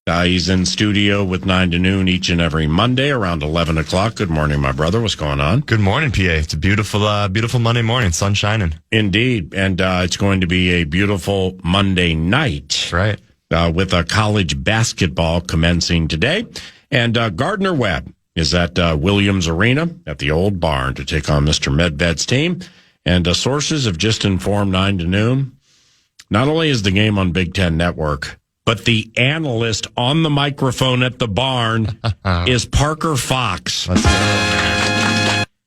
He's in studio with 9 to noon each and every Monday around 11 o'clock. Good morning, my brother. What's going on? Good morning, PA. It's a beautiful Monday morning. Sun shining. Indeed. And it's going to be a beautiful Monday night. That's right. With a college basketball commencing today. And Gardner Webb is at Williams Arena at the Old Barn to take on Mr. Medved's team. And sources have just informed 9 to noon. Not only is the game on Big Ten Network, but the analyst on the microphone at the barn is Parker Fox. That's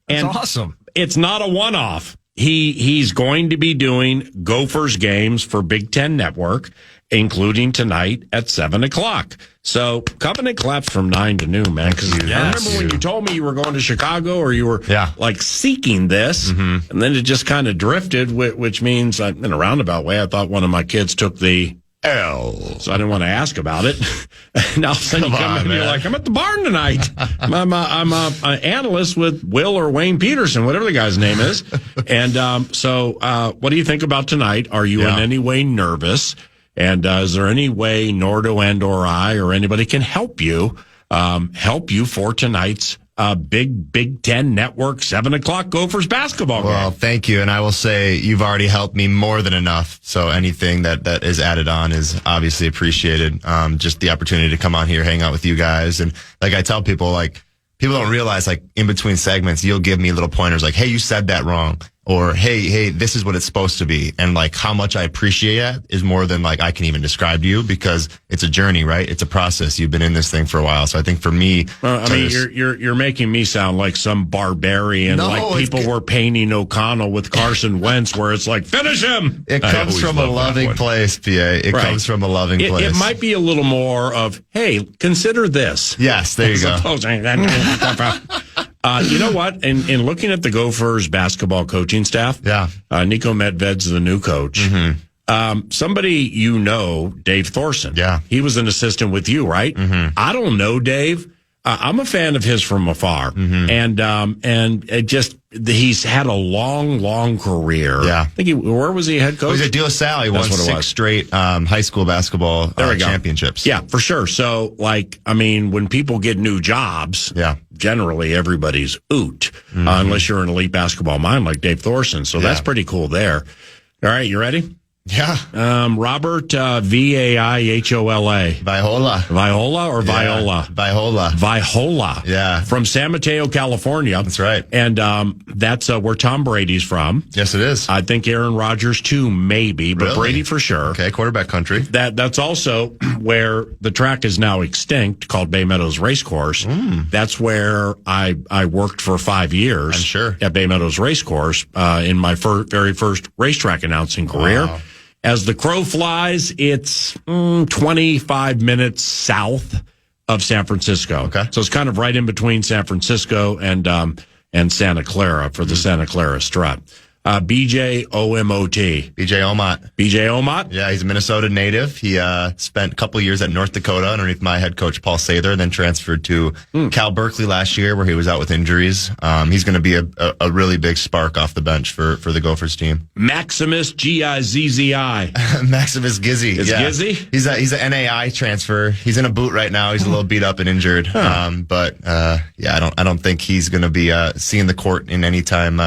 awesome. It's not a one-off. He's going to be doing Gophers games for Big Ten Network, including tonight at 7 o'clock. So coming and claps from 9 to noon, man. Because I remember when you told me you were going to Chicago or you were like seeking this, and then it just kind of drifted, which means in a roundabout way, I thought one of my kids took the L. So I didn't want to ask about it. And all of a sudden you come in and you're like, I'm at the barn tonight. I'm an analyst with Will or Wayne Peterson, whatever the guy's name is. And so what do you think about tonight? Are you in any way nervous? And is there any way Nordo and or I or anybody can help you for tonight's Big Ten Network 7 o'clock Gophers basketball game? Well, thank you. And I will say you've already helped me more than enough. So anything that is added on is obviously appreciated. Just the opportunity to come on here, hang out with you guys. And like I tell people, like people don't realize, like in between segments, you'll give me little pointers like, hey, you said that wrong. Or, hey, this is what it's supposed to be. And like how much I appreciate it is more than like I can even describe to you, because it's a journey, right? It's a process. You've been in this thing for a while. So I think for me, I mean, you're making me sound like some barbarian, like people were painting O'Connell with Carson Wentz, where it's like, finish him. It comes from a loving place, PA. It comes from a loving place. It might be a little more of, hey, consider this. Yes, there you go. You know what? In looking at the Gophers basketball coaching staff, Nico Medved's the new coach. Somebody you know, Dave Thorson. Yeah. He was an assistant with you, right? I don't know Dave. I'm a fan of his from afar. And it just, he's had a long career. Yeah. I think where was he head coach? He was at De La Salle. He won 6 straight high school basketball championships. Yeah, for sure. So, like, I mean, when people get new jobs, generally everybody's oot, unless you're an elite basketball mind like Dave Thorson. So that's pretty cool there. All right, you ready? Yeah. Robert, Vaihola. Viola or Viola? Viola. Viola. Yeah. From San Mateo, California. That's right. And that's where Tom Brady's from. Yes, it is. I think Aaron Rodgers too, maybe, but Really? Brady for sure. Okay, quarterback country. That's also where the track is now extinct, called Bay Meadows Racecourse. That's where I worked for 5 years. I'm sure. At Bay Meadows Racecourse in my very first racetrack announcing career. Wow. As the crow flies, it's 25 minutes south of San Francisco. Okay. So it's kind of right in between San Francisco and Santa Clara for the Santa Clara Strut. BJ OMOT. BJ Omot. BJ Omot? Yeah, he's a Minnesota native. He spent a couple years at North Dakota underneath my head coach, Paul Sather, then transferred to Cal Berkeley last year where he was out with injuries. He's going to be a really big spark off the bench for the Gophers team. Maximus Gizzi. Maximus Gizzi. It's Gizzi? He's an NAI transfer. He's in a boot right now. He's a little beat up and injured. But I don't think he's going to be seeing the court in anytime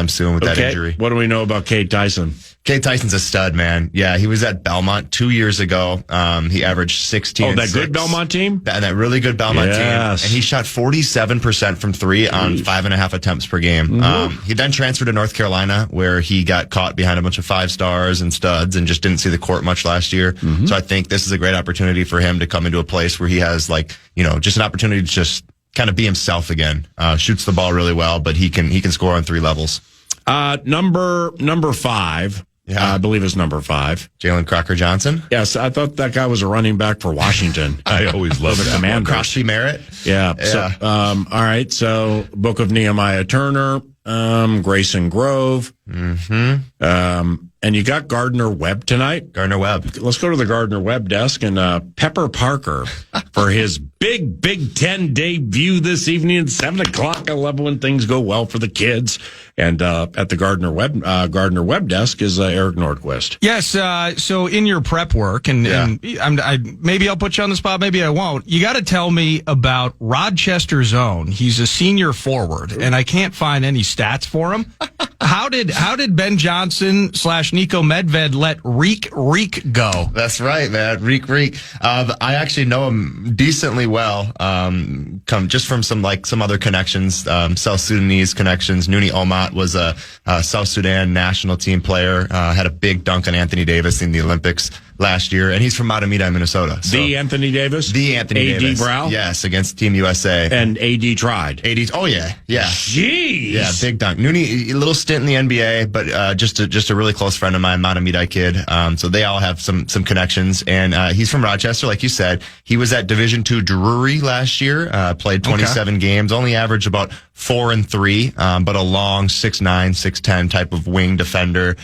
soon with that injury. What do we know about Cade Tyson? Cade Tyson's a stud, man. Yeah, he was at Belmont 2 years ago. He averaged 16 Oh, and that 6. good Belmont team? That really good Belmont team. Yes. And he shot 47% from 3 on 5.5 attempts per game. He then transferred to North Carolina, where he got caught behind a bunch of 5-stars and studs and just didn't see the court much last year. So I think this is a great opportunity for him to come into a place where he has, just an opportunity to just kind of be himself again. Shoots the ball really well, but he can score on 3 levels. Number 5. I believe it's number 5. Jalen Crocker Johnson. Yes, I thought that guy was a running back for Washington. I always love the that. Commanders. Crosby Merritt. Yeah. So, all right. So, Book of Nehemiah Turner, Grayson Grove. And you got Gardner Webb tonight. Gardner Webb. Let's go to the Gardner Webb desk and Pepper Parker for his big Big Ten debut this evening at 7 o'clock. I love when things go well for the kids. And at the Gardner Webb desk is Eric Nordquist. Yes. So in your prep work, and maybe I'll put you on the spot, maybe I won't. You got to tell me about Rochester's own. He's a senior forward, and I can't find any stats for him. How did Ben Johnson / Nico Medved let Reek go? That's right, man. Reek. I actually know him decently well. Come just from some other connections, South Sudanese connections. Nooni Omat was a South Sudan national team player. Had a big dunk on Anthony Davis in the Olympics last year, and he's from Matamita, Minnesota. So, the Anthony Davis? The Anthony AD Davis. Brow? Yes, against Team USA. And AD tried. Oh yeah. Jeez. Yeah, big dunk. Nooni, a little stint in the NBA, but just a really close friend of mine, Matamita kid. So they all have some connections, and he's from Rochester, like you said. He was at Division II Drury last year, played 27 games, only averaged about 4 and 3, but a long 6'9", 6'10" type of wing defender.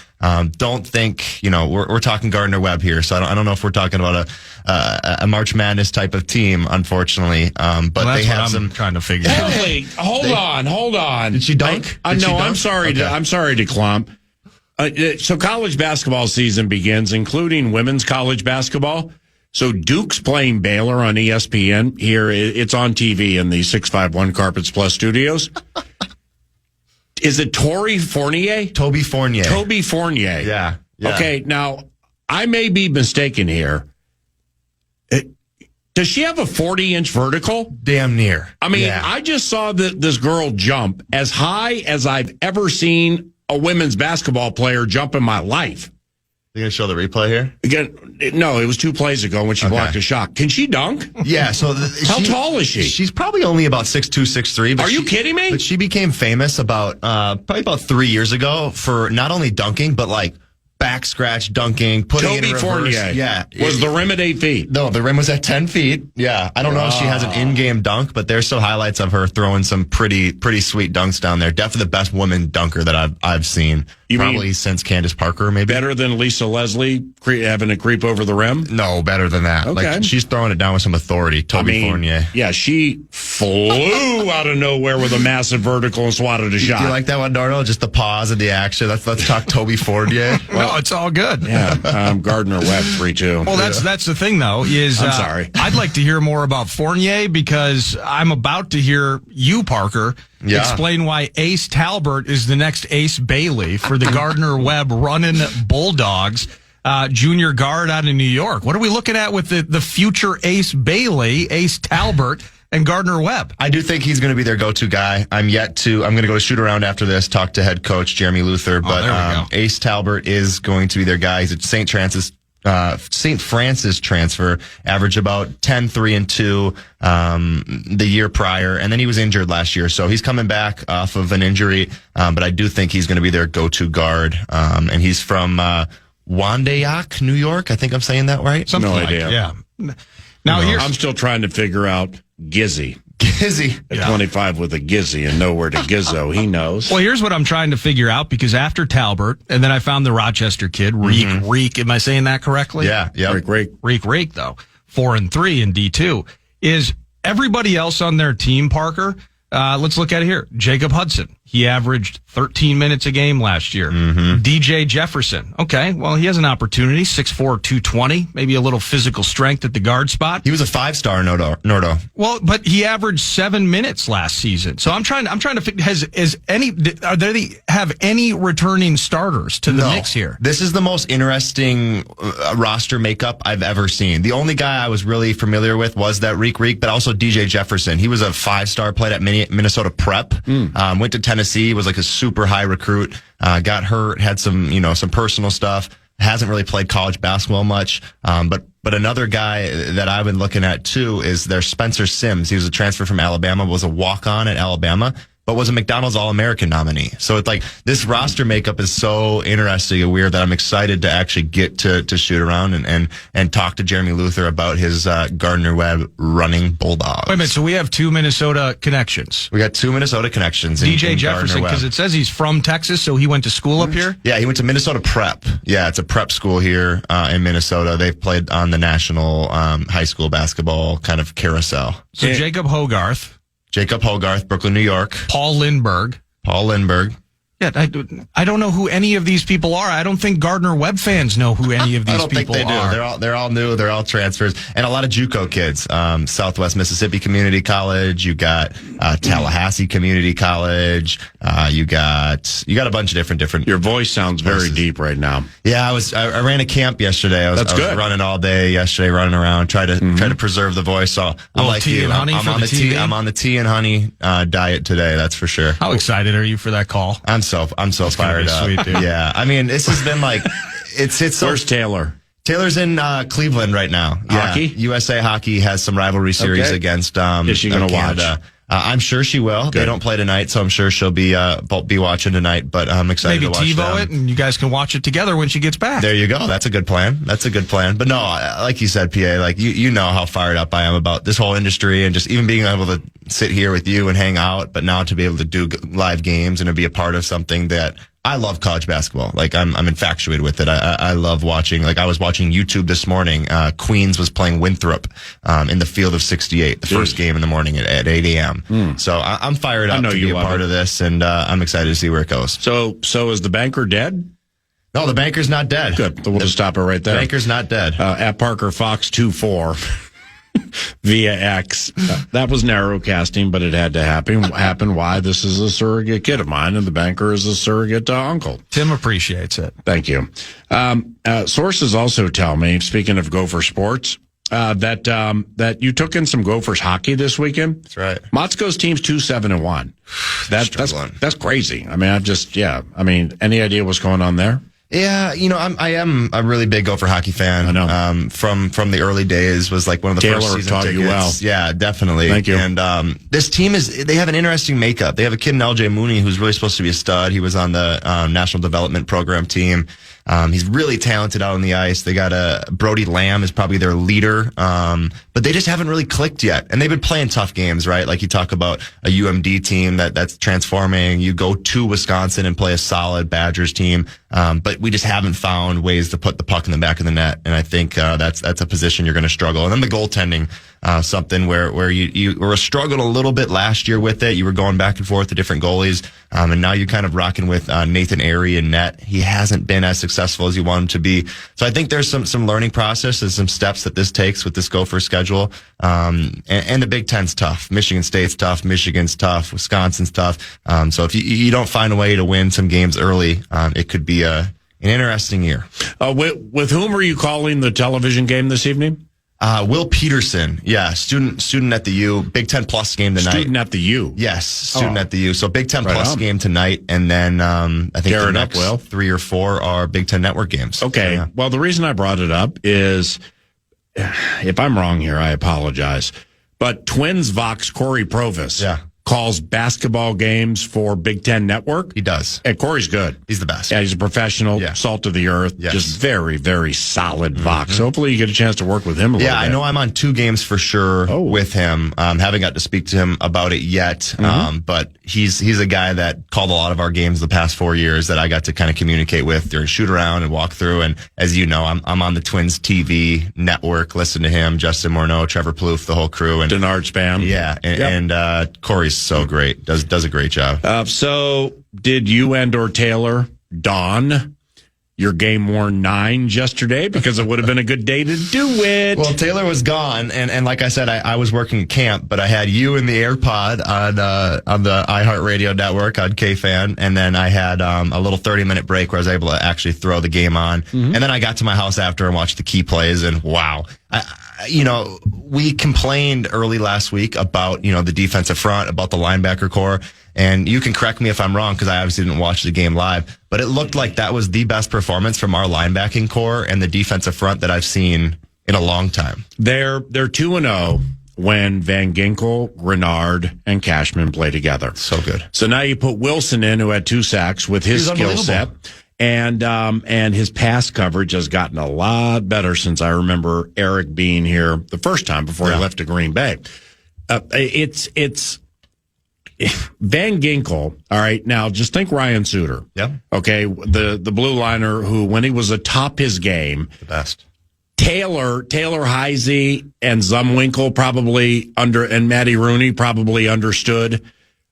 Don't think, we're talking Gardner Webb here, so I don't know if we're talking about a March Madness type of team, unfortunately. But that's they have what I'm trying to figure out. Hey, hold on. Did she dunk? I'm sorry. Okay. I'm sorry to clump. So college basketball season begins, including women's college basketball. So Duke's playing Baylor on ESPN here. It's on TV in the 651 Carpets Plus studios. Is it Toby Fournier? Toby Fournier. Yeah. Okay, now, I may be mistaken here. Does she have a 40-inch vertical? Damn near. I mean, I just saw this girl jump as high as I've ever seen a women's basketball player jump in my life. You gonna show the replay here? Again, no, it was 2 plays ago when she blocked a shot. Can she dunk? Yeah. So how tall is she? She's probably only about 6'2", 6'3". Are you kidding me? But she became famous probably about 3 years ago for not only dunking but like back scratch dunking, putting it in reverse. Fournier. Yeah. Was the rim at 8 feet? No, the rim was at 10 feet. Yeah. I don't know if she has an in-game dunk, but there's still highlights of her throwing some pretty sweet dunks down there. Definitely the best woman dunker that I've seen. You probably mean since Candace Parker, maybe. Better than Lisa Leslie having a creep over the rim? No, better than that. Okay. Like, she's throwing it down with some authority. Toby Fournier. Yeah, she flew out of nowhere with a massive vertical and swatted a shot. Do you like that one, Darno? Just the pause of the action. Let's talk Toby Fournier. No, it's all good. Yeah, Gardner Webb 3-2. Well, that's the thing, though, is I'm sorry. I'd like to hear more about Fournier because I'm about to hear you, Parker, explain why Ace Talbert is the next Ace Bailey for the Gardner Webb running Bulldogs, junior guard out of New York. What are we looking at with the future Ace Bailey, Ace Talbert, and Gardner Webb? I do think he's going to be their go-to guy. I'm going to go shoot around after this, talk to head coach Jeremy Luther, but Ace Talbert is going to be their guy. He's at St. Francis transfer, averaged about 10, 3, and 2 the year prior, and then he was injured last year, so he's coming back off of an injury, but I do think he's going to be their go-to guard, and he's from Wyandotte, New York. I think I'm saying that right? Something No like idea. Yeah. Now I'm still trying to figure out Gizzy. At 25 with a Gizzy and nowhere to Gizzo. He knows. Well, here's what I'm trying to figure out, because after Talbert, and then I found the Rochester kid, Reek. Am I saying that correctly? Yeah. Reek, though. 4 and 3 in D2. Is everybody else on their team, Parker? Let's look at it here. Jacob Hudson. He averaged 13 minutes a game last year. DJ Jefferson. Okay, well, he has an opportunity. 6'4", 220. Maybe a little physical strength at the guard spot. He was a 5-star, Nordo. Well, but he averaged 7 minutes last season. So I'm trying to figure, have any returning starters to the mix here? This is the most interesting roster makeup I've ever seen. The only guy I was really familiar with was that Reek, but also DJ Jefferson. He was a 5-star, played at Minnesota Prep, went to Tennessee, was like a super high recruit, got hurt, had some personal stuff, hasn't really played college basketball much. But another guy that I've been looking at too is their Spencer Sims. He was a transfer from Alabama, was a walk-on at Alabama, but was a McDonald's All-American nominee. So it's like this roster makeup is so interesting and weird that I'm excited to actually get to shoot around and talk to Jeremy Luther about his Gardner-Webb running Bulldogs. Wait a minute, so we have 2 Minnesota connections. We got 2 Minnesota connections. DJ Jefferson, because it says he's from Texas, so he went to school up here? Yeah, he went to Minnesota Prep. Yeah, it's a prep school here in Minnesota. They've played on the national high school basketball kind of carousel. So Jacob Hogarth, Brooklyn, New York. Paul Lindbergh. Yeah, I don't know who any of these people are. I don't think Gardner-Webb fans know who any of these people are. I don't think they do. They're all new. They're all transfers. And a lot of JUCO kids. Southwest Mississippi Community College. You got Tallahassee Community College. You got a bunch of different. Your voice sounds very deep right now. Yeah, I ran a camp yesterday. I was running all day yesterday, running around, try to preserve the voice. So I'm like you. I'm on the tea and honey diet today. That's for sure. How excited are you for that call? I'm so fired up. Sweet, dude. Yeah, I mean, this has been like it's so. Where's Taylor? Taylor's in Cleveland right now. Hockey? Yeah. USA Hockey has some rivalry series against. Is she going to watch? I'm sure she will. Good. They don't play tonight, so I'm sure she'll be watching tonight. But I'm excited to watch them. Maybe TiVo it, and you guys can watch it together when she gets back. There you go. That's a good plan. But no, like you said, PA, like you know how fired up I am about this whole industry and just even being able to sit here with you and hang out, but now to be able to do live games and to be a part of something that I love college basketball. Like I'm infatuated with it. I love watching. Like I was watching YouTube this morning. Queens was playing Winthrop in the field of 68, the first game in the morning at 8 a.m. So I'm fired up to be a part of this, and I'm excited to see where it goes. So is the banker dead? No, the banker's not dead. Good. We'll just stop it right there. The banker's not dead. At Parker Fox 24 via X. That was narrow casting, but it had to happen. Why? This is a surrogate kid of mine, and the banker is a surrogate uncle. Tim appreciates it. Thank you. Sources also tell me, speaking of Gopher sports, that you took in some Gophers hockey this weekend. That's right. Motzko's team's 2-7-1. That's crazy. I mean, any idea what's going on there? Yeah, I am a really big Gopher hockey fan. I know. From the early days, was like one of the Taylor first season taught tickets. You well. Yeah, definitely. Thank you. And this team they have an interesting makeup. They have a kid in LJ Mooney who's really supposed to be a stud. He was on the National Development Program team. He's really talented out on the ice. They got Brody Lamb is probably their leader. But they just haven't really clicked yet. And they've been playing tough games, right? Like you talk about a UMD team that's transforming. You go to Wisconsin and play a solid Badgers team. But we just haven't found ways to put the puck in the back of the net. And I think, that's a position you're going to struggle. And then the goaltending, something where you were struggling a little bit last year with it. You were going back and forth to different goalies. And now you're kind of rocking with, Nathan Airy in net. He hasn't been as successful as you want him to be. So I think there's some learning process and some steps that this takes with this Gopher schedule. And the Big Ten's tough. Michigan State's tough. Michigan's tough. Wisconsin's tough. So if you don't find a way to win some games early, it could be an interesting year. With whom are you calling the television game this evening? Will Peterson, student at the U, Big Ten Plus game tonight. Student at the U? Yes, student at the U. So Big Ten Plus game tonight, and then I think the next 3 or 4 are Big Ten Network games. Okay, so, yeah. Well, the reason I brought it up is, if I'm wrong here, I apologize, but Twins Vox Corey Provis calls basketball games for Big Ten Network. He does. And Corey's good. He's the best. Yeah, he's a professional, salt of the earth, just very, very solid Vox. Hopefully you get a chance to work with him a little bit. Yeah, I know I'm on 2 games for sure with him. Haven't got to speak to him about it yet. But he's a guy that called a lot of our games the past 4 years that I got to kind of communicate with during shoot around and walk through. And as you know, I'm on the Twins TV network. Listen to him, Justin Morneau, Trevor Plouffe, the whole crew. And Denard Spam. Yeah. And Corey's so great. Does a great job. So did you and or Taylor don your game worn 9s yesterday? Because it would have been a good day to do it. Well, Taylor was gone, and like I said, I was working at camp, but I had you in the AirPod on the iHeartRadio network on KFAN, and then I had a little 30-minute break where I was able to actually throw the game on, and then I got to my house after and watched the key plays, and wow. We complained early last week about, the defensive front, about the linebacker core. And you can correct me if I'm wrong, because I obviously didn't watch the game live, but it looked like that was the best performance from our linebacking core and the defensive front that I've seen in a long time. They're 2-0 when Van Ginkel, Grenard, and Cashman play together. So good. So now you put Wilson in, who had 2 sacks with his skill set. And his pass coverage has gotten a lot better since I remember Eric being here the first time before he left to Green Bay. It's Van Ginkel. All right. Now just think Ryan Suter. Yeah. Okay. The blue liner who, when he was atop his game, The best. Taylor Heisey and Zumwinkle probably and Matty Rooney probably understood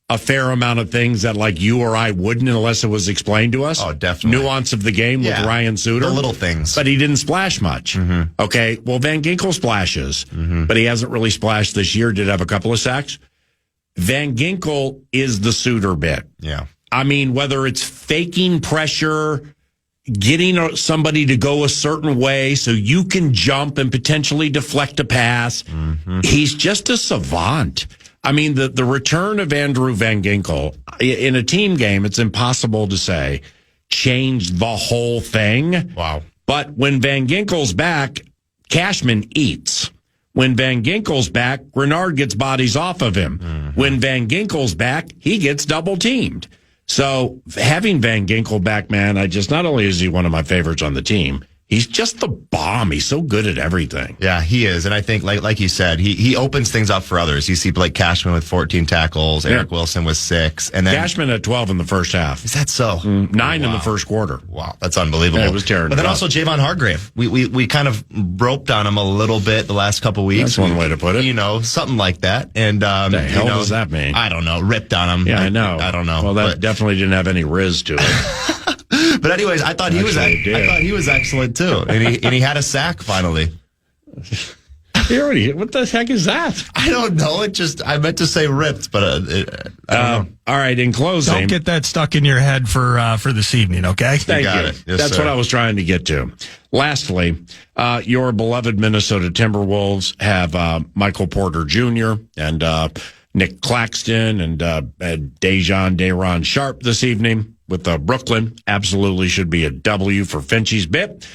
a fair amount of things that like you or I wouldn't unless it was explained to us. Oh, definitely. Nuance of the game with Ryan Suter. The little things. But he didn't splash much. Mm-hmm. Okay. Well, Van Ginkel splashes, but he hasn't really splashed this year. Did have a couple of sacks. Van Ginkel is the Suter bit. Yeah. I mean, whether it's faking pressure, getting somebody to go a certain way so you can jump and potentially deflect a pass. Mm-hmm. He's just a savant. I mean, the return of Andrew Van Ginkel in a team game, it's impossible to say changed the whole thing. Wow. But when Van Ginkel's back, Cashman eats. When Van Ginkel's back, Grenard gets bodies off of him. Mm-hmm. When Van Ginkel's back, he gets double teamed. So having Van Ginkel back, man, not only is he one of my favorites on the team, he's just the bomb. He's so good at everything. Yeah, he is. And I think, like you said, he opens things up for others. You see Blake Cashman with 14 tackles, Eric Wilson with 6. And then Cashman had 12 in the first half. Is that so? 9 in the first quarter. Wow, that's unbelievable. Yeah, it was terrible. But then also Javon Hargrave. We kind of roped on him a little bit the last couple weeks. That's one way to put it. You know, something like that. And the hell does that mean? I don't know. Ripped on him. Yeah, I know. I don't know. Well, that definitely didn't have any riz to it. But anyways, I thought he was excellent too, and he had a sack finally. What the heck is that? I don't know. I meant to say ripped, but I don't know. All right, in closing, don't get that stuck in your head for this evening, okay? Thank you. Yes, That's what I was trying to get to. Lastly, your beloved Minnesota Timberwolves have Michael Porter Jr. and Nick Claxton and Day'Ron Sharp this evening with Brooklyn. Absolutely should be a W for Finchie's bit.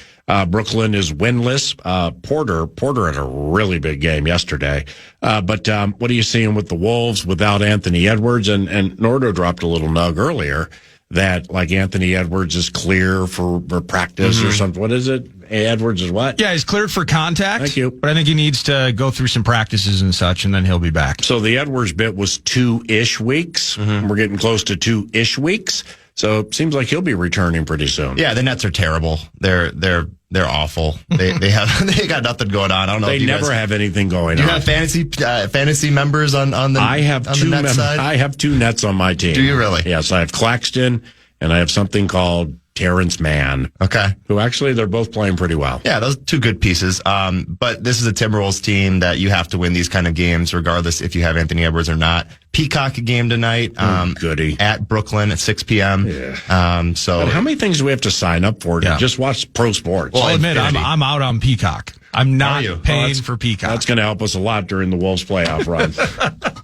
Brooklyn is winless. Porter had a really big game yesterday. But what are you seeing with the Wolves without Anthony Edwards? And Nordo dropped a little nug earlier that like Anthony Edwards is clear for practice or something. What is it? Edwards is what? Yeah, he's cleared for contact. Thank you. But I think he needs to go through some practices and such, and then he'll be back. So the Edwards bit was 2-ish weeks. We're getting close to 2-ish weeks. So it seems like he'll be returning pretty soon. Yeah, the Nets are terrible. They're awful. They got nothing going on. I don't know. They never have anything going on. You have fantasy members on the Nets side? I have 2 Nets on my team. Do you really? Yes, I have Claxton and I have something called Terrence Mann. Okay. Who actually, they're both playing pretty well. Yeah, those 2 good pieces. But this is a Timberwolves team that you have to win these kind of games, regardless if you have Anthony Edwards or not. Peacock game tonight. Goody. At Brooklyn at 6 p.m. Yeah. So but how many things do we have to sign up for to just watch pro sports? Well, I'll admit, I'm out on Peacock. I'm not paying for Peacock. That's going to help us a lot during the Wolves playoff run.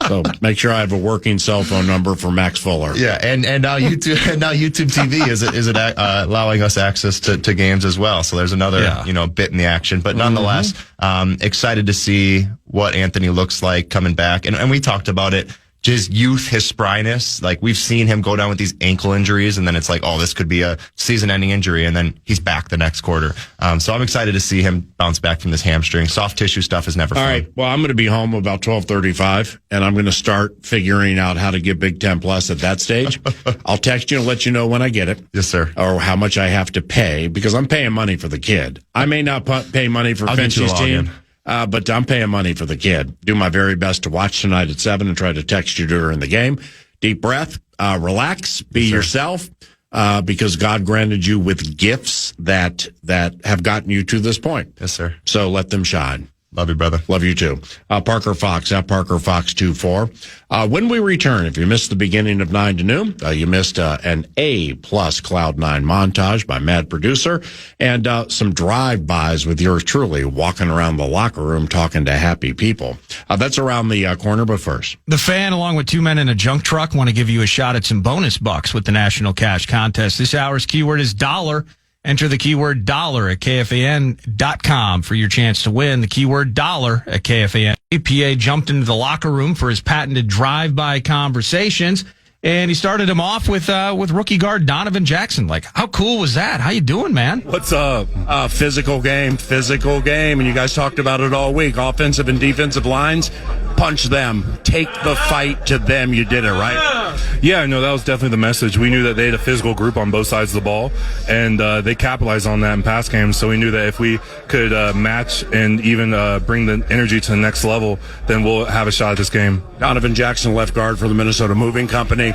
So make sure I have a working cell phone number for Max Fuller. Yeah, and now YouTube TV is allowing us access to games as well. So there's another bit in the action. But nonetheless, excited to see what Anthony looks like coming back. And we talked about it. His youth, his spryness, like we've seen him go down with these ankle injuries, and then it's like, oh, this could be a season-ending injury, and then he's back the next quarter. So I'm excited to see him bounce back from this hamstring. Soft tissue stuff is never fun. All right, well, I'm going to be home about 12:35, and I'm going to start figuring out how to get Big Ten Plus at that stage. I'll text you and let you know when I get it. Yes, sir. Or how much I have to pay, because I'm paying money for the kid. I may not pay money for Finchie's team. But I'm paying money for the kid. Do my very best to watch tonight at 7 and try to text you during the game. Deep breath, relax, be yourself, because God granted you with gifts that have gotten you to this point. Yes, sir. So let them shine. Love you, brother. Love you too. Parker Fox at Parker Fox 24. When we return, if you missed the beginning of 9 to noon, you missed an A+ Cloud 9 montage by Mad Producer, and some drive-bys with yours truly walking around the locker room talking to happy people. That's around the corner, but first. The Fan, along with 2 men in a junk truck, want to give you a shot at some bonus bucks with the National Cash Contest. This hour's keyword is dollar. Enter the keyword dollar at KFAN.com for your chance to win. The keyword dollar at KFAN. PA jumped into the locker room for his patented drive-by conversations, and he started him off with rookie guard Donovan Jackson. Like, how cool was that? How you doing, man? What's up? Physical game. And you guys talked about it all week. Offensive and defensive lines, punch them. Take the fight to them. You did it, right? Yeah, no, that was definitely the message. We knew that they had a physical group on both sides of the ball, and they capitalized on that in pass games. So we knew that if we could match and even bring the energy to the next level, then we'll have a shot at this game. Donovan Jackson, left guard for the Minnesota Moving Company.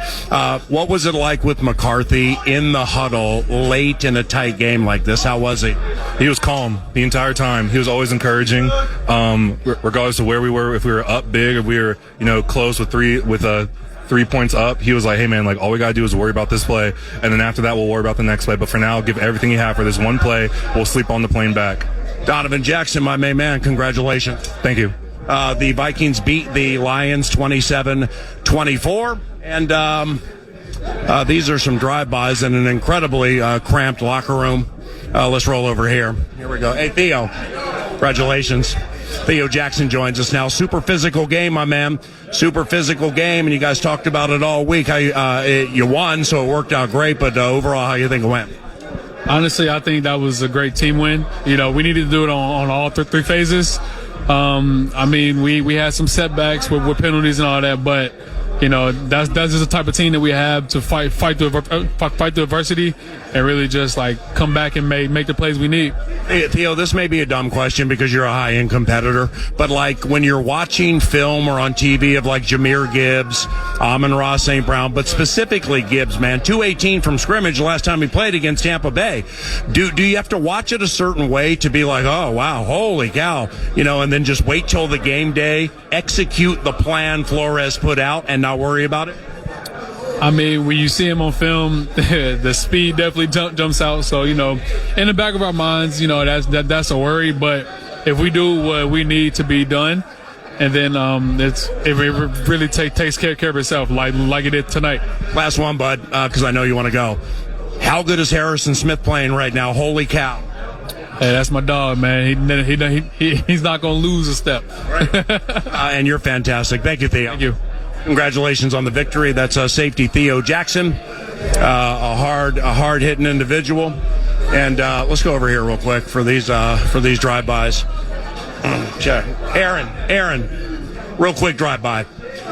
What was it like with McCarthy in the huddle late in a tight game like this? How was he? He was calm the entire time. He was always encouraging, regardless of where we were. If we were up big, if we were close with 3 points up, he was like, hey man, like all we gotta do is worry about this play, and then after that we'll worry about the next play, but for now give everything you have for this one play. We'll sleep on the plane back. Donovan Jackson, my main man, congratulations. Thank you. The Vikings beat the Lions 27-24, and these are some drive-bys in an incredibly cramped locker room. Let's roll over here. Here we go. Hey, Theo, congratulations. Theo Jackson joins us now. Super physical game, my man. Super physical game, and you guys talked about it all week. How you won, so it worked out great, but overall, how you think it went? Honestly, I think that was a great team win. We needed to do it on all three phases. We had some setbacks with penalties and all that, but that's just the type of team that we have to fight through adversity and really just like come back and make the plays we need. Hey, Theo, this may be a dumb question because you're a high-end competitor, but like when you're watching film or on TV of like Jahmyr Gibbs, Amon-Ra St. Brown, but specifically Gibbs, man, 218 from scrimmage the last time he played against Tampa Bay. Do you have to watch it a certain way to be like, oh wow, holy cow, and then just wait till the game day, execute the plan Flores put out, and not worry about it? When you see him on film, the speed definitely jumps out. So, in the back of our minds, that's a worry. But if we do what we need to be done, and then it really takes care of itself, like it did tonight. Last one, bud, because I know you want to go. How good is Harrison Smith playing right now? Holy cow! Hey, that's my dog, man. He's not going to lose a step. Right. And you're fantastic. Thank you, Theo. Thank you. Congratulations on the victory. That's safety Theo Jackson, a hard hitting individual. And let's go over here real quick for these drive-bys. Check. Aaron, real quick drive-by.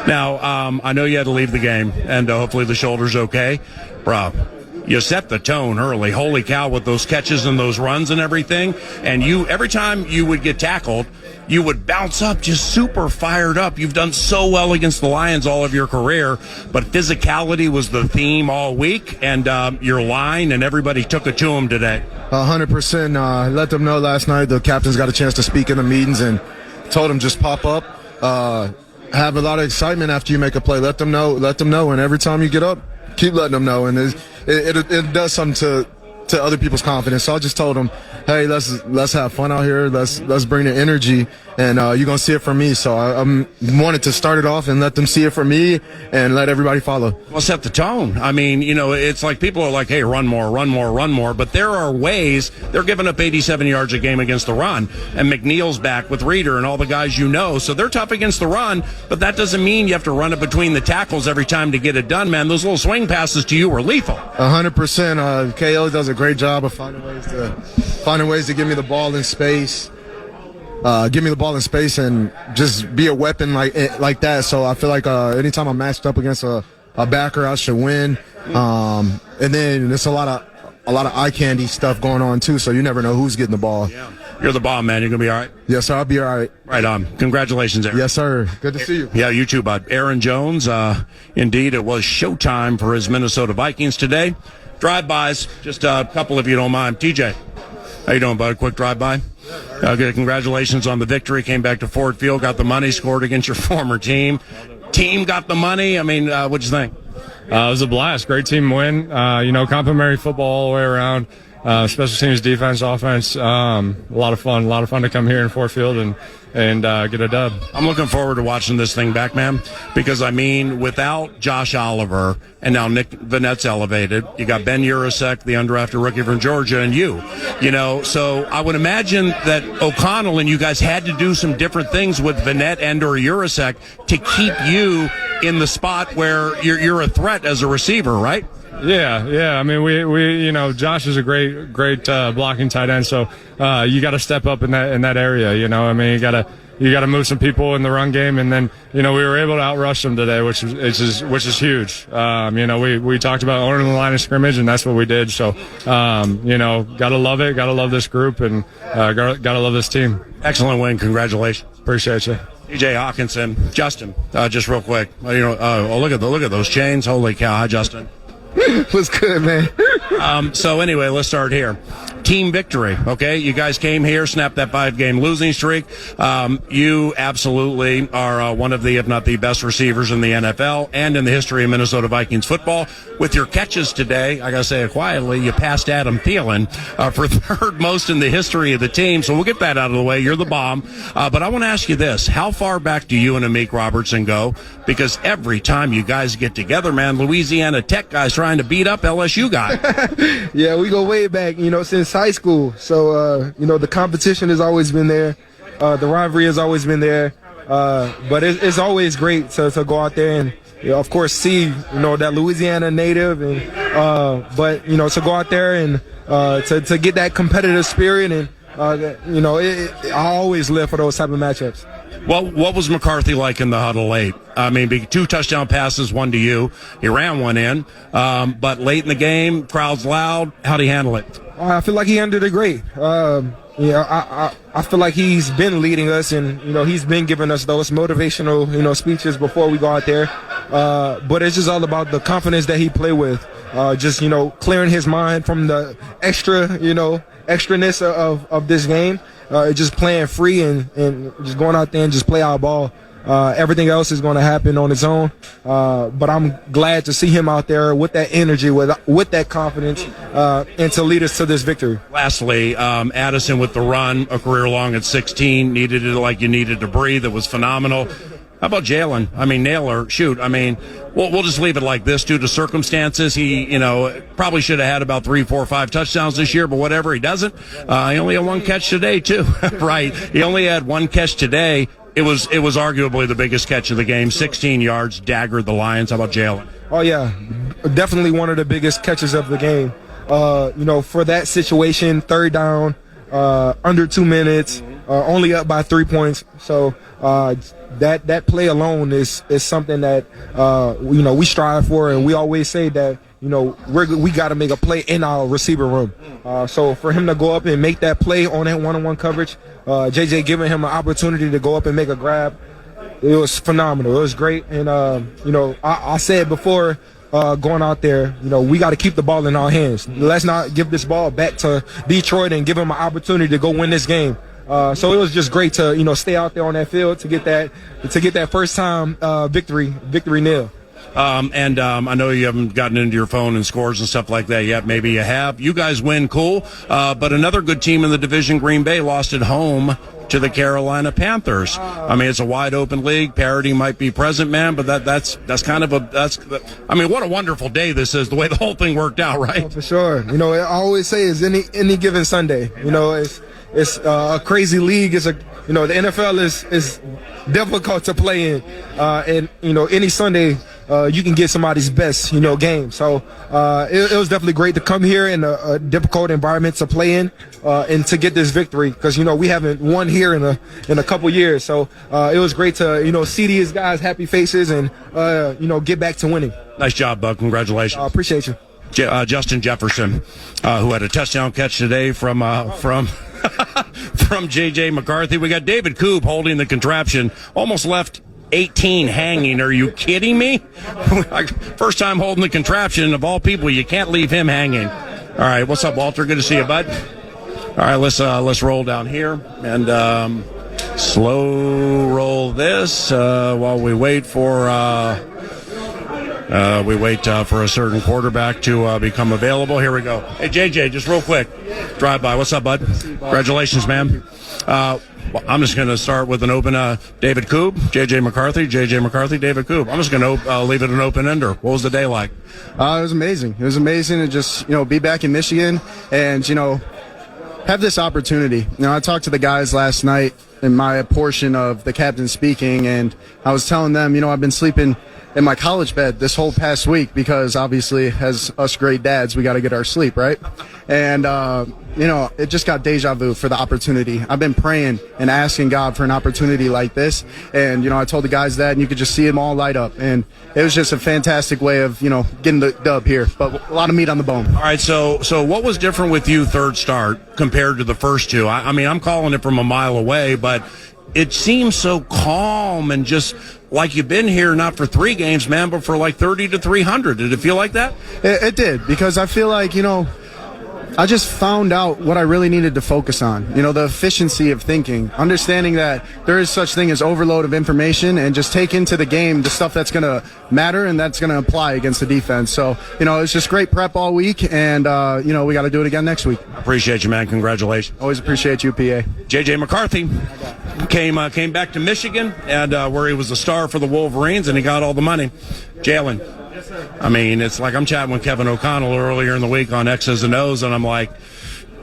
Now, I know you had to leave the game, and hopefully the shoulder's okay. Bro, you set the tone early. Holy cow, with those catches and those runs and everything. And every time you would get tackled, you would bounce up just super fired up. You've done so well against the Lions all of your career, but physicality was the theme all week, and your line and everybody took it to them today. 100%. Let them know last night. The captains got a chance to speak in the meetings and told them just pop up. Have a lot of excitement after you make a play. Let them know. And every time you get up, keep letting them know. And it does something to other people's confidence. So I just told them, hey, let's have fun out here. Let's bring the energy, and you're gonna see it from me. So I wanted to start it off and let them see it from me, and let everybody follow. Well, set the tone. It's like people are like, hey, run more. But there are ways. They're giving up 87 yards a game against the run, and McNeil's back with Reeder and all the guys so they're tough against the run. But that doesn't mean you have to run it between the tackles every time to get it done, man. Those little swing passes to you were lethal. 100%. KO does a great job of finding ways to give me the ball in space. And just be a weapon like that. So I feel like anytime I'm matched up against a backer, I should win. And then there's a lot of eye candy stuff going on too. So you never know who's getting the ball. Yeah. You're the bomb, man. You're gonna be all right. Yes, sir. I'll be all right. Right on. Congratulations, Aaron. Yes, sir. Good to see you. Yeah, you too, bud. Aaron Jones. Indeed, it was showtime for his Minnesota Vikings today. Drive-bys, just a couple if you don't mind. TJ, how you doing, bud? Quick drive-by. Good. Congratulations on the victory. Came back to Ford Field, got the money, scored against your former team. Team got the money. What'd you think? It was a blast. Great team win. Complimentary football all the way around. special teams, defense, offense. A lot of fun to come here in Ford Field and get a dub. I'm looking forward to watching this thing back, man, because, I mean, without Josh Oliver and now Nick Vanette's elevated, you got Ben Urasek, the undrafted rookie from Georgia, and you know, so I would imagine that O'Connell and you guys had to do some different things with Vanette and or Urasek to keep you in the spot where you're a threat as a receiver, right? Yeah. I mean, we you know, Josh is a great blocking tight end. So you got to step up in that area. You know, I mean, you got to move some people in the run game, and then you know we were able to outrush them today, which is huge. You know, we talked about owning the line of scrimmage, and that's what we did. So you know, gotta love it, gotta love this group, and gotta love this team. Excellent win, congratulations. Appreciate you. DJ Hawkinson, Justin, just real quick. You know, look at those chains. Holy cow! Hi, Justin. What's good, man? So anyway, let's start here. Team victory, okay? You guys came here, snapped that 5-game losing streak. You absolutely are one of the, if not the best receivers in the NFL and in the history of Minnesota Vikings football. With your catches today, I got to say it quietly, you passed Adam Thielen for third most in the history of the team. So we'll get that out of the way. You're the bomb. But I want to ask you this. How far back do you and Amik Robertson go? Because every time you guys get together, man, Louisiana Tech guys trying to beat up LSU guys. Yeah, we go way back, you know, since high school. So, you know, the competition has always been there. The rivalry has always been there. But it's always great to go out there and, you know, of course, see, you know, that Louisiana native. And but, you know, to go out there and to get that competitive spirit. And, you know, I always live for those type of matchups. Well, what was McCarthy like in the huddle late? I mean, 2 touchdown passes, 1 to you. He ran 1 in. But late in the game, crowd's loud. How'd he handle it? I feel like he handled it great. Yeah, I feel like he's been leading us, and you know he's been giving us those motivational, you know, speeches before we go out there. But it's just all about the confidence that he play with. Just, you know, clearing his mind from the extraness of this game. Just playing free and just going out there and just play our ball. Everything else is going to happen on its own. But I'm glad to see him out there with that energy, with that confidence, and to lead us to this victory. Lastly, Addison with the run, a career long at 16, needed it like you needed to breathe. It was phenomenal. How about Jalen? I mean, Naylor, shoot. I mean, we'll just leave it like this due to circumstances. He, you know, probably should have had about 3, 4, 5 touchdowns this year, but whatever, he doesn't. He only had 1 catch today, too. Right. He only had 1 catch today. It was arguably the biggest catch of the game. 16 yards, daggered the Lions. How about Jalen? Oh, yeah. Definitely one of the biggest catches of the game. You know, for that situation, 3rd down, under 2 minutes, only up by 3 points. So, that play alone is something that you know we strive for, and we always say that, you know, we got to make a play in our receiver room. So for him to go up and make that play on that one-on-one coverage, JJ giving him an opportunity to go up and make a grab, it was phenomenal. It was great, and you know, I said before going out there, you know, we got to keep the ball in our hands. Let's not give this ball back to Detroit and give them an opportunity to go win this game. So it was just great to, you know, stay out there on that field to get that first time victory nil. And I know you haven't gotten into your phone and scores and stuff like that yet. Maybe you have. You guys win, cool. But another good team in the division, Green Bay, lost at home to the Carolina Panthers. I mean, it's a wide open league. Parity might be present, man, but that's kind of I mean, what a wonderful day this is, the way the whole thing worked out, right? Oh, for sure. You know, I always say is any given Sunday. You know, it's a crazy league. It's you know, the NFL is difficult to play in, and you know, any Sunday you can get somebody's best, you know, game. So it was definitely great to come here in a difficult environment to play in, and to get this victory, because you know we haven't won here in a couple years. So it was great to, you know, see these guys' happy faces and you know, get back to winning. Nice job, Bug. Congratulations. Appreciate you. Justin Jefferson, who had a touchdown catch today from J.J. McCarthy. We got David Coop holding the contraption, almost left 18 hanging. Are you kidding me? First time holding the contraption, of all people, you can't leave him hanging. All right, what's up, Walter? Good to see you, bud. All right, let's roll down here and slow roll this while we wait for We wait for a certain quarterback to become available. Here we go. Hey, JJ, just real quick. Drive by. What's up, bud? Congratulations, man. Well, I'm just going to start with an open David Koob, JJ McCarthy, David Koob. I'm just going to leave it an open-ender. What was the day like? It was amazing. It was amazing to just, be back in Michigan and, have this opportunity. I talked to the guys last night in my portion of the captain speaking, and I was telling them, I've been sleeping in my college bed this whole past week because obviously as us great dads, we got to get our sleep, right? And, it just got deja vu for the opportunity. I've been praying and asking God for an opportunity like this. And, I told the guys that, and you could just see them all light up. And it was just a fantastic way of, getting the dub here. But a lot of meat on the bone. All right, so what was different with you third start compared to the first two? I mean, I'm calling it from a mile away, but it seems so calm and just like you've been here not for 3 games, man, but for like 30 to 300. Did it feel like that? It did, because I feel like, I just found out what I really needed to focus on. The efficiency of thinking, understanding that there is such thing as overload of information, and just take into the game the stuff that's going to matter and that's going to apply against the defense. So, it's just great prep all week, and, we got to do it again next week. Appreciate you, man. Congratulations. Always appreciate you, PA. JJ McCarthy came back to Michigan, and where he was a star for the Wolverines, and he got all the money. Jalen. I mean, it's like I'm chatting with Kevin O'Connell earlier in the week on X's and O's, and I'm like,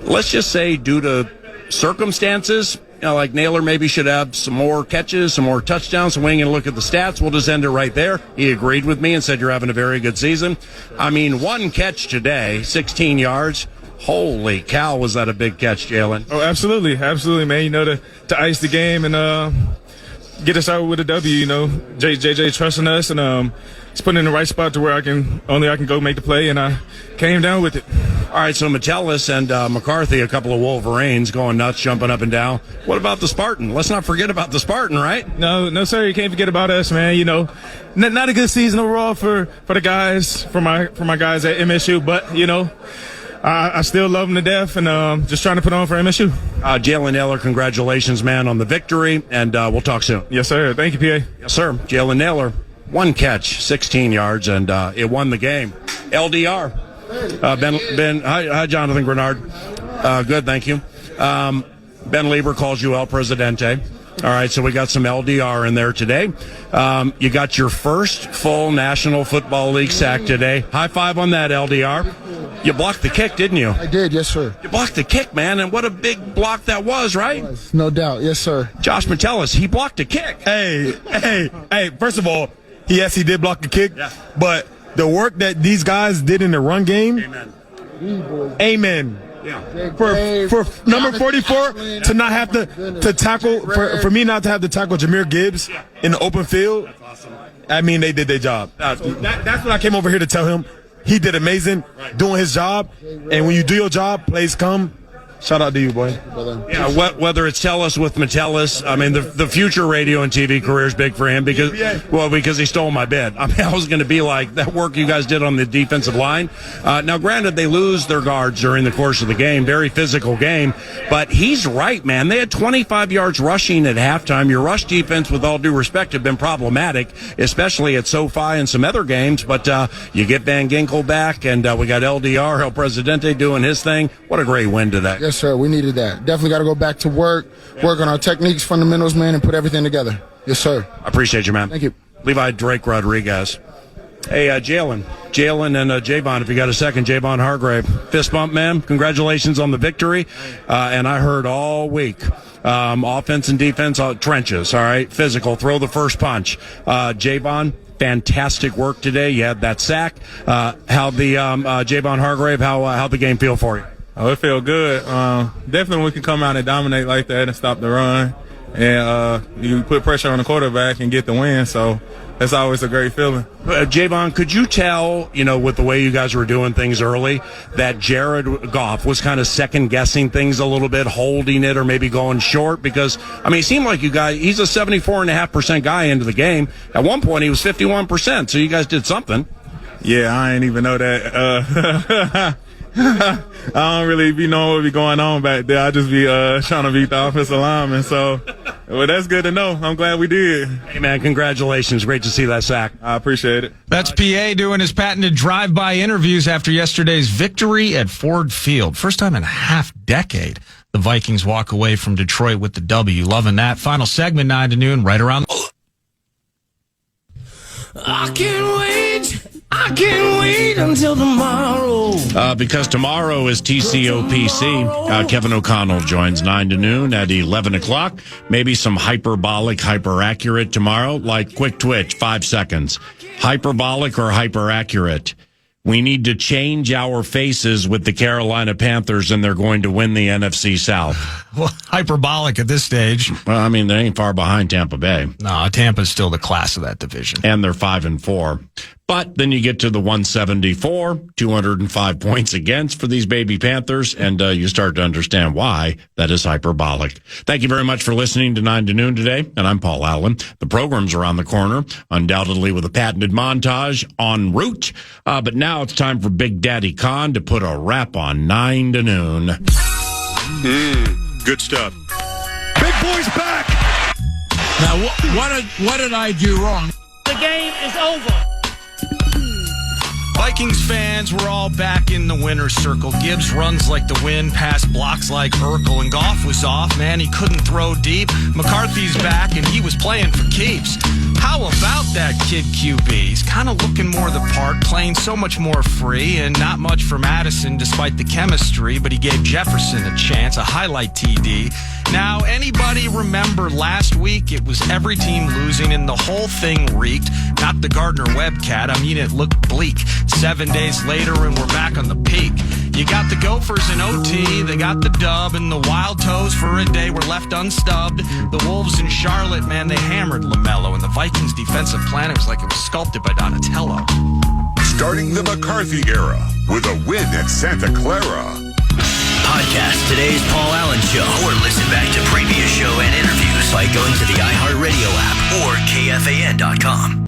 let's just say due to circumstances, like Naylor maybe should have some more catches, some more touchdowns, so we ain't going to look at the stats. We'll just end it right there. He agreed with me and said you're having a very good season. I mean, 1 catch today, 16 yards. Holy cow, was that a big catch, Jalen? Oh, absolutely, man. To ice the game and get us out with a W. JJ trusting us and it's putting in the right spot to where I can go make the play, and I came down with it. All right, so Metellus and McCarthy, a couple of Wolverines going nuts, jumping up and down. What about the Spartan? Let's not forget about the Spartan, right? No, sir. You can't forget about us, man. Not a good season overall for the guys, for my guys at MSU, but I still love them to death, and just trying to put on for MSU. Jalen Naylor, congratulations, man, on the victory, and we'll talk soon. Yes, sir. Thank you, PA. Yes, sir. Jalen Naylor, 1 catch, 16 yards, and it won the game. LDR. Hi, Jonathan Grenard. Good, thank you. Ben Lieber calls you El Presidente. All right, so we got some LDR in there today. You got your first full National Football League sack today. High five on that, LDR. You blocked the kick, didn't you? I did, yes, sir. You blocked the kick, man, and what a big block that was, right? No doubt, yes, sir. Josh Metellus, he blocked a kick. Hey, first of all, yes, he did block the kick, yeah. But the work that these guys did in the run game, amen. Yeah. For number 44 to not have to tackle, for me not to have to tackle Jahmyr Gibbs in the open field, I mean, they did their job. That's what I came over here to tell him. He did amazing doing his job, and when you do your job, plays come. Shout out to you, boy. Yeah, whether it's Tellus with Metellus, I mean, the future radio and TV career is big for him because he stole my bid. I mean, I was going to be like, that work you guys did on the defensive line. Now, granted, they lose their guards during the course of the game, very physical game, but he's right, man. They had 25 yards rushing at halftime. Your rush defense, with all due respect, have been problematic, especially at SoFi and some other games, but you get Van Ginkel back, and we got LDR, El Presidente, doing his thing. What a great win today. Yes, sir. We needed that. Definitely got to go back to work on our techniques, fundamentals, man, and put everything together. Yes, sir. I appreciate you, man. Thank you. Levi Drake Rodriguez. Hey, Jalen and Javon, if you got a second, Javon Hargrave. Fist bump, man. Congratulations on the victory. And I heard all week, offense and defense, trenches, all right? Physical, throw the first punch. Javon, fantastic work today. You had that sack. How the Javon Hargrave, how the game feel for you? Oh, it felt good. Definitely we can come out and dominate like that and stop the run. And you put pressure on the quarterback and get the win. So that's always a great feeling. Javon, could you tell, with the way you guys were doing things early, that Jared Goff was kind of second-guessing things a little bit, holding it or maybe going short? Because, I mean, it seemed like you guys, he's a 74.5% guy into the game. At one point, he was 51%, so you guys did something. Yeah, I ain't even know that. I don't really be knowing what be going on back there. I just be trying to beat the offensive lineman. So, well, that's good to know. I'm glad we did. Hey, man, congratulations. Great to see that sack. I appreciate it. That's PA doing his patented drive-by interviews after yesterday's victory at Ford Field. First time in a half decade the Vikings walk away from Detroit with the W. Loving that. Final segment, 9 to noon, right around. I can't wait until tomorrow. Because tomorrow is TCOPC. Kevin O'Connell joins 9 to noon at 11 o'clock. Maybe some hyperbolic, hyper-accurate tomorrow, like quick twitch, 5 seconds. Hyperbolic or hyper-accurate? We need to change our faces with the Carolina Panthers, and they're going to win the NFC South. Well, hyperbolic at this stage. Well, I mean, they ain't far behind Tampa Bay. No, Tampa's still the class of that division. And they're 5-4. But then you get to the 174, 205 points against for these baby Panthers, and you start to understand why that is hyperbolic. Thank you very much for listening to 9 to noon today, and I'm Paul Allen. The program's around the corner, undoubtedly with a patented montage en route. But now it's time for Big Daddy Khan to put a wrap on 9 to noon. Good stuff. Big boy's back! Now, what did I do wrong? The game is over. Vikings fans, we're all back in the winner's circle. Gibbs runs like the wind, pass blocks like Urkel, and Goff was off, man. He couldn't throw deep. McCarthy's back, and he was playing for keeps. How about that kid QB? He's kind of looking more the part, playing so much more free, and not much for Madison despite the chemistry, but he gave Jefferson a chance, a highlight TD. Now, anybody remember last week? It was every team losing, and the whole thing reeked. Not the Gardner-Webb cat. I mean, it looked bleak. 7 days later, and we're back on the peak. You got the Gophers in OT, they got the dub, and the Wild Toes for a day were left unstubbed. The Wolves in Charlotte, man, they hammered LaMelo, and the Vikings defensive plan, it was like it was sculpted by Donatello. Starting the McCarthy era with a win at Santa Clara. Podcast today's Paul Allen Show, or listen back to previous show and interviews by going to the iHeartRadio app or KFAN.com.